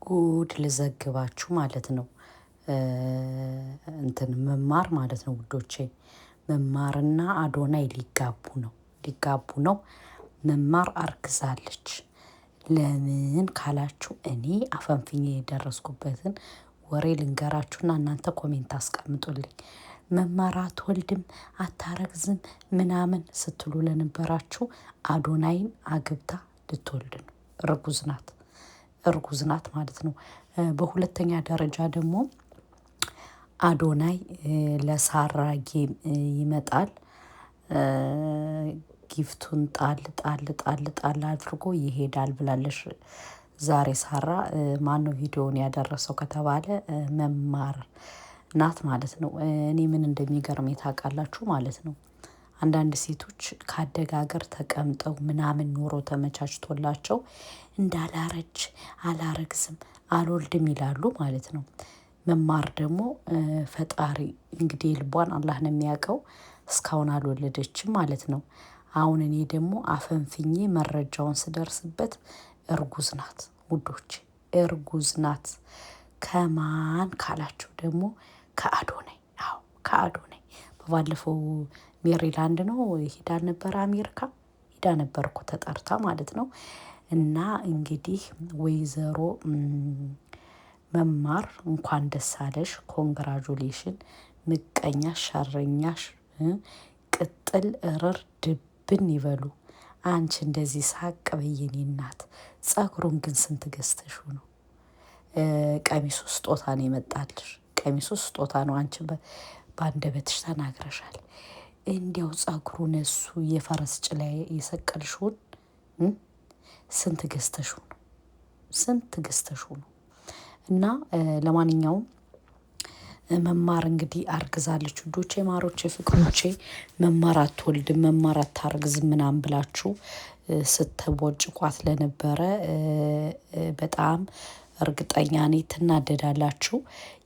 ጉድ ልዘግባችሁ ማለት ነው። እንትን መማር ማለት ነው ውዶቼ። መማርና አዶናይ ሊጋቡ ነው። መማር አርግዛለች። ለምን ካላችሁ እኔ አፈንፍኜ የደረስኩበትን ወሬ ልንገራችሁና እናንተ ኮሜንት አስቀምጡልኝ። መማር አትወልድም አታረግዝም ምናምን ስትሉ ለነበራችሁ አዶናይን አግብታ ልትወልድ ነው። እርጉዝ ናት ማለት ነው። በሁለተኛ ደረጃ ደግሞ አዶናይ ለሳራ ጌም ይመጣል። ጊፍቱን ጣል ጣል ጣል ጣል አድርጎ ይሄዳል ብላለሽ ዛሬ ሳራ። ማነው ቪዲዮውን ያደረሰው ከተባለ መማር ናት ማለት ነው። እኔ ምን እንደሚገርም ታውቃላችሁ ማለት ነው። አንዳንድ ሴቶች ካደገ ሀገር ተቀምጠው ምናምን ኑሮ ተመቻችቶላቸው እንዳላረጅ አላረግዝም አልወልድም ይላሉ ማለት ነው። መማር ደግሞ ፈጣሪ እንግዲህ ልቧን አላህ ነው የሚያውቀው፣ እስካሁን አልወለደችም ማለት ነው። አሁን እኔ ደግሞ አፈንፍኜ መረጃውን ስደርስበት እርጉዝ ናት ውዶች፣ እርጉዝ ናት። ከማን ካላችሁ ደግሞ ከአዶናይ። አዎ ከአዶናይ። በባለፈው ሜሪላንድ ነው ሂዳ ነበር፣ አሜሪካ ሂዳ ነበርኩ ተጠርታ ማለት ነው። እና እንግዲህ ወይዘሮ መማር እንኳን ደስ አለሽ፣ ኮንግራጁሌሽን። ምቀኛሽ ሸረኛሽ ቅጥል እርር ድብን ይበሉ። አንቺ እንደዚህ ሳቅ በየኔ እናት። ጸጉሩን ግን ስንት ገዝተሹ ነው? ቀሚሱ ስጦታ ነው የመጣልሽ። ቀሚሱ ስጦታ ነው። አንቺ በአንደበትሽ ተናግረሻል። እንዲያው ጸጉሩን እሱ የፈረስ ጭላ የሰቀልሽውን ስንት ገዝተሹ ነው? ስንት ገዝተሹ ነው? እና ለማንኛውም መማር እንግዲህ አርግዛለች ውዶቼ፣ ማሮቼ፣ ፍቅሮቼ። መማር አትወልድም መማር አታርግዝም ምናምን ብላችሁ ስትቦጭቋት ለነበረ በጣም እርግጠኛ ነኝ ትናደዳላችሁ።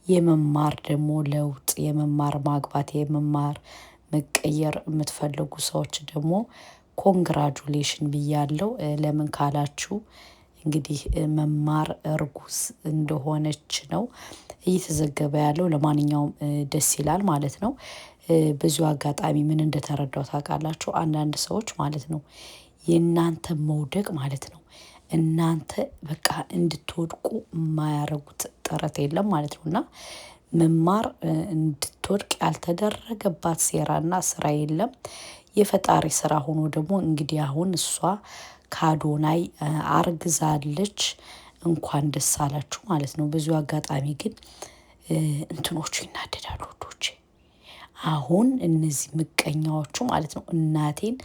የመማር ደግሞ ለውጥ፣ የመማር ማግባት፣ የመማር መቀየር የምትፈልጉ ሰዎች ደግሞ ኮንግራጁሌሽን ብያለው። ለምን ካላችሁ እንግዲህ መማር እርጉዝ እንደሆነች ነው እየተዘገበ ያለው። ለማንኛውም ደስ ይላል ማለት ነው። ብዙ አጋጣሚ ምን እንደተረዳው ታውቃላችሁ? አንዳንድ ሰዎች ማለት ነው የእናንተ መውደቅ ማለት ነው እናንተ በቃ እንድትወድቁ የማያረጉት ጥረት የለም ማለት ነው። እና መማር እንድትወድቅ ያልተደረገባት ሴራና ስራ የለም። የፈጣሪ ስራ ሆኖ ደግሞ እንግዲህ አሁን እሷ ከአዶናይ አርግዛለች። እንኳን ደስ አላችሁ ማለት ነው። ብዙ አጋጣሚ ግን እንትኖቹ ይናደዳሉ ወዶች። አሁን እነዚህ ምቀኛዎቹ ማለት ነው እናቴን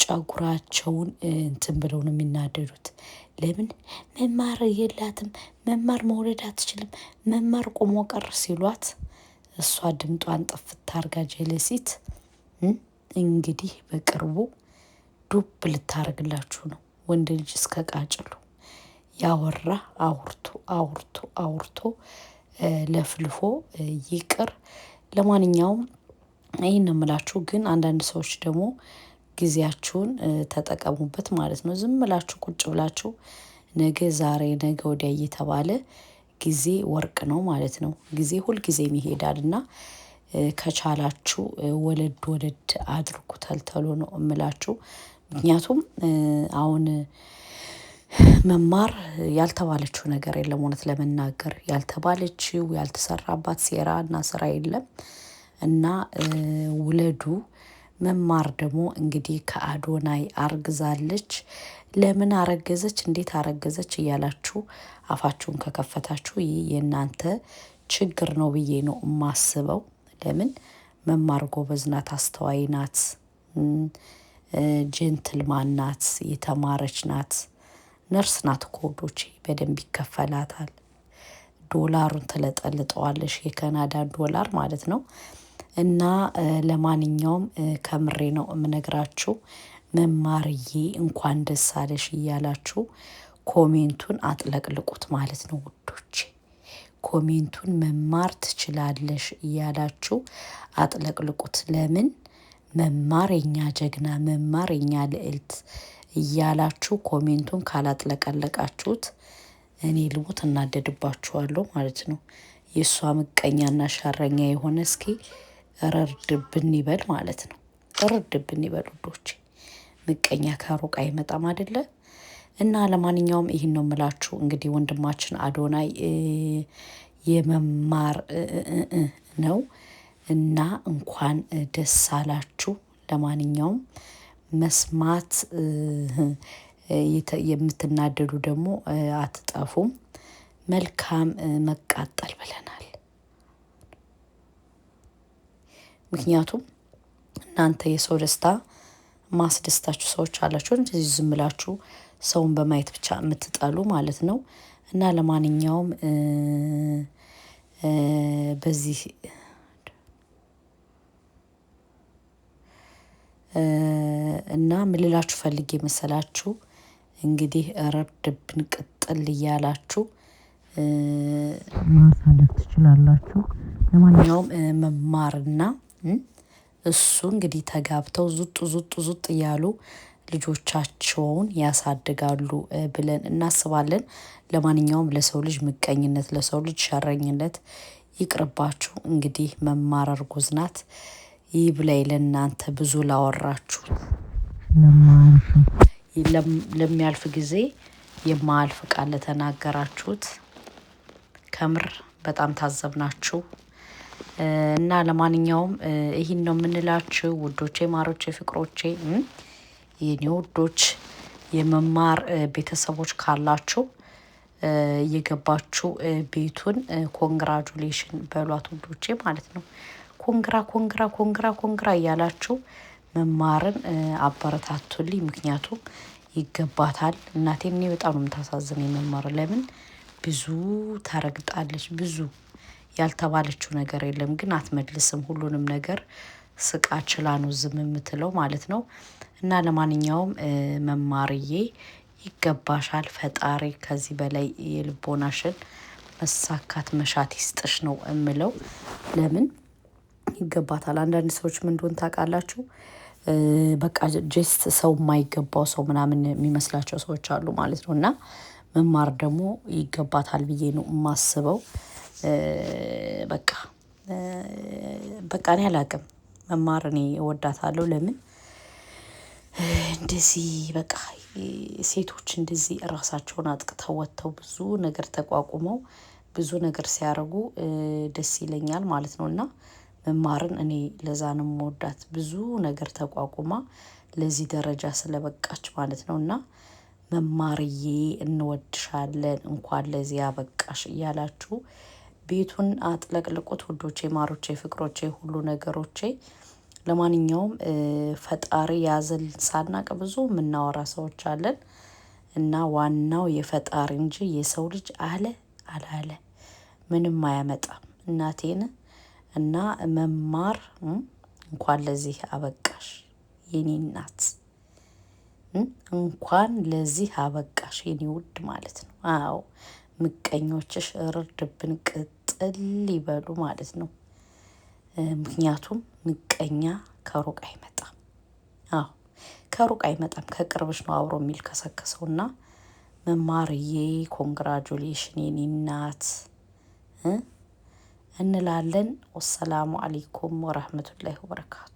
ጨጉራቸውን እንትን ብለው ነው የሚናደዱት። ለምን መማር የላትም መማር መውለድ አትችልም መማር ቆሞ ቀር ሲሏት እሷ ድምጧን ጥፍት አርጋ ጀለሲት እንግዲህ በቅርቡ ዱብ ልታረግላችሁ ነው። ወንድ ልጅ እስከ ቃጭሉ ያወራ አውርቶ አውርቶ አውርቶ ለፍልፎ ይቅር። ለማንኛውም ይህን የምላችሁ ግን አንዳንድ ሰዎች ደግሞ ጊዜያችሁን ተጠቀሙበት ማለት ነው። ዝም ብላችሁ ቁጭ ብላችሁ ነገ ዛሬ ነገ ወዲያ እየተባለ ጊዜ ወርቅ ነው ማለት ነው። ጊዜ ሁልጊዜም ይሄዳል እና ከቻላችሁ ወለድ አድርጉ ተልተሎ ነው እምላችሁ። ምክንያቱም አሁን መማር ያልተባለችው ነገር የለም። እውነት ለመናገር ያልተባለችው ያልተሰራባት ሴራ እና ስራ የለም። እና ውለዱ። መማር ደግሞ እንግዲህ ከአዶናይ አርግዛለች። ለምን አረገዘች እንዴት አረገዘች እያላችሁ አፋችሁን ከከፈታችሁ ይህ የእናንተ ችግር ነው ብዬ ነው የማስበው። ለምን መማር ጎበዝ ናት፣ አስተዋይ ናት፣ ጀንትልማን ናት፣ የተማረች ናት፣ ነርስ ናት እኮ ወዶቼ፣ በደንብ ይከፈላታል። ዶላሩን ትለጠልጠዋለሽ፣ የካናዳን ዶላር ማለት ነው። እና ለማንኛውም ከምሬ ነው የምነግራችሁ። መማርዬ እንኳን ደስ አለሽ እያላችሁ ኮሜንቱን አጥለቅልቁት ማለት ነው ውዶች። ኮሜንቱን መማር ትችላለሽ እያላችሁ አጥለቅልቁት። ለምን መማር የኛ ጀግና፣ መማር የኛ ልዕልት እያላችሁ ኮሜንቱን ካላጥለቀለቃችሁት እኔ ልሞት እናደድባችኋለሁ ማለት ነው። የእሷ ምቀኛና ሻረኛ የሆነ እስኪ ረርድብን ይበል ማለት ነው። ረርድብን ይበል ውዶቼ። ምቀኛ ከሩቅ አይመጣም አይደለ? እና ለማንኛውም ይህን ነው የምላችሁ። እንግዲህ ወንድማችን አዶናይ የመማር ነው እና እንኳን ደስ አላችሁ። ለማንኛውም መስማት የምትናደዱ ደግሞ አትጠፉም። መልካም መቃጠል ብለናል። ምክንያቱም እናንተ የሰው ደስታ ማስደስታችሁ ሰዎች አላችሁ፣ እንደዚህ ዝም ብላችሁ ሰውን በማየት ብቻ የምትጠሉ ማለት ነው። እና ለማንኛውም በዚህ እና ምን ልላችሁ ፈልጌ መሰላችሁ፣ እንግዲህ ረርድብን ቅጥል እያላችሁ ማሳለፍ ትችላላችሁ። ለማንኛውም መማርና እሱ እንግዲህ ተጋብተው ዙጥ እያሉ ልጆቻቸውን ያሳድጋሉ ብለን እናስባለን። ለማንኛውም ለሰው ልጅ ምቀኝነት፣ ለሰው ልጅ ሸረኝነት ይቅርባችሁ። እንግዲህ መማር እርጉዝ ናት። ይህ ብላይ ለእናንተ ብዙ ላወራችሁ ለሚያልፍ ጊዜ የማያልፍ ቃል ለተናገራችሁት ከምር በጣም ታዘብናችሁ። እና ለማንኛውም ይህን ነው የምንላችሁ ውዶቼ፣ ማሮቼ፣ ፍቅሮቼ፣ የኔ ውዶች የመማር ቤተሰቦች ካላችሁ እየገባችሁ ቤቱን ኮንግራጁሌሽን በሏት ውዶቼ ማለት ነው። ኮንግራ እያላችሁ መማርን አበረታቱልኝ። ምክንያቱም ይገባታል። እናቴን እኔ በጣም ነው የምታሳዝነኝ መማር። ለምን ብዙ ታረግጣለች፣ ብዙ ያልተባለችው ነገር የለም፣ ግን አትመልስም። ሁሉንም ነገር ስቃ ችላ ነው ዝም የምትለው ማለት ነው። እና ለማንኛውም መማርዬ ይገባሻል። ፈጣሪ ከዚህ በላይ የልቦናሽን መሳካት መሻት ይስጥሽ ነው እምለው። ለምን ይገባታል። አንዳንድ ሰዎች ምን እንደሆነ ታውቃላችሁ? በቃ ጀስት ሰው የማይገባው ሰው ምናምን የሚመስላቸው ሰዎች አሉ ማለት ነው። እና መማር ደግሞ ይገባታል ብዬ ነው የማስበው። በቃ እኔ አላቅም። መማር እኔ እወዳታለሁ። ለምን እንደዚህ በቃ ሴቶች እንደዚህ ራሳቸውን አጥቅተው ወጥተው ብዙ ነገር ተቋቁመው ብዙ ነገር ሲያደርጉ ደስ ይለኛል ማለት ነው። እና መማርን እኔ ለዛ ነው የምወዳት። ብዙ ነገር ተቋቁማ ለዚህ ደረጃ ስለበቃች ማለት ነው። እና መማርዬ እንወድሻለን፣ እንኳን ለዚህ ያበቃሽ እያላችሁ ቤቱን አጥለቅልቁት ውዶቼ፣ ማሮቼ፣ ፍቅሮቼ፣ ሁሉ ነገሮቼ። ለማንኛውም ፈጣሪ ያዘል ሳናቅ ብዙ የምናወራ ሰዎች አለን እና ዋናው የፈጣሪ እንጂ የሰው ልጅ አለ አላለ ምንም አያመጣም። እናቴን እና መማር እንኳን ለዚህ አበቃሽ የኔ እናት፣ እንኳን ለዚህ አበቃሽ የኔ ውድ ማለት ነው። አዎ ምቀኞችሽ እርድብን ቅጥል ይበሉ ማለት ነው። ምክንያቱም ምቀኛ ከሩቅ አይመጣም። አዎ ከሩቅ አይመጣም፣ ከቅርብሽ ነው አብሮ የሚል ከሰከሰውና መማርዬ ኮንግራጁሌሽን የኔ እናት እንላለን። ወሰላሙ አለይኩም ወራህመቱላሂ ወበረካቱ።